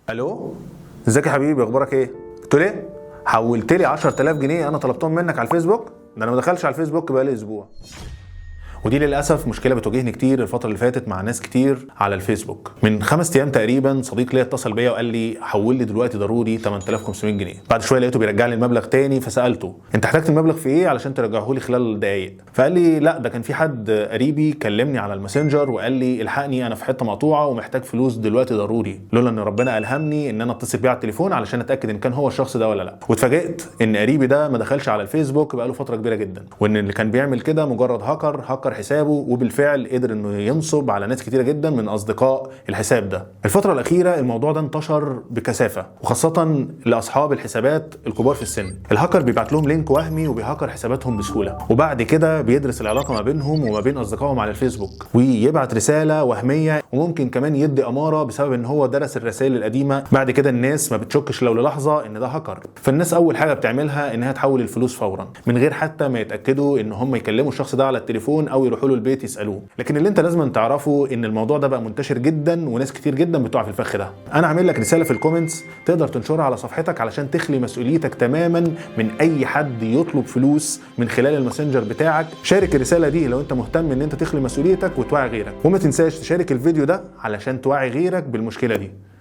الو، ازيك يا حبيبي؟ اخبارك ايه؟ قلت له ايه؟ حولت لي 10000 جنيه انا طلبتهم منك على الفيسبوك. ده انا ما دخلش على الفيسبوك بقالي اسبوع. ودي للاسف مشكله بتواجهني كتير الفتره اللي فاتت مع ناس كتير على الفيسبوك. من 5 ايام تقريبا صديق ليا اتصل بيا وقال لي حول لي دلوقتي ضروري 8500 جنيه. بعد شويه لقيته بيرجع لي المبلغ تاني، فسالته انت احتجت المبلغ في ايه علشان ترجعه لي خلال دقايق؟ فقال لي لا، ده كان في حد قريبي كلمني على الماسنجر وقال لي الحقني انا في حته مقطوعه ومحتاج فلوس دلوقتي ضروري، لولا ان ربنا الهمني ان انا اتصل بيه على التليفون علشان اتاكد ان كان هو الشخص ده ولا لا. واتفاجئت ان قريبي ده ما دخلش على الفيسبوك بقاله فتره كبيره جدا، وان اللي كان بيعمل كده مجرد هكر حسابه، وبالفعل قدر انه ينصب على ناس كتيره جدا من اصدقاء الحساب ده. الفتره الاخيره الموضوع ده انتشر بكثافه، وخاصه لاصحاب الحسابات الكبار في السن. الهاكر بيبعت لهم لينك وهمي وبيهكر حساباتهم بسهوله، وبعد كده بيدرس العلاقه ما بينهم وما بين اصدقائهم على الفيسبوك ويبعت رساله وهميه، وممكن كمان يدي اماره بسبب ان هو درس الرسائل القديمه. بعد كده الناس ما بتشكش لو للحظه ان ده هاكر، فالناس اول حاجه بتعملها انها تحول الفلوس فورا من غير حتى ما يتاكدوا ان هم يكلموا الشخص ده على التليفون او يروحوا له البيت يسالوه. لكن اللي انت لازم تعرفه ان الموضوع ده بقى منتشر جدا، وناس كتير جدا بتقع في الفخ ده. انا عامل لك رساله في الكومنتس تقدر تنشرها على صفحتك علشان تخلي مسؤوليتك تماما من اي حد يطلب فلوس من خلال الماسنجر بتاعك. شارك الرساله دي لو انت مهتم ان انت تخلي مسؤوليتك وتوعي غيرك، وما تنساش تشارك الفيديو ده علشان توعي غيرك بالمشكله دي.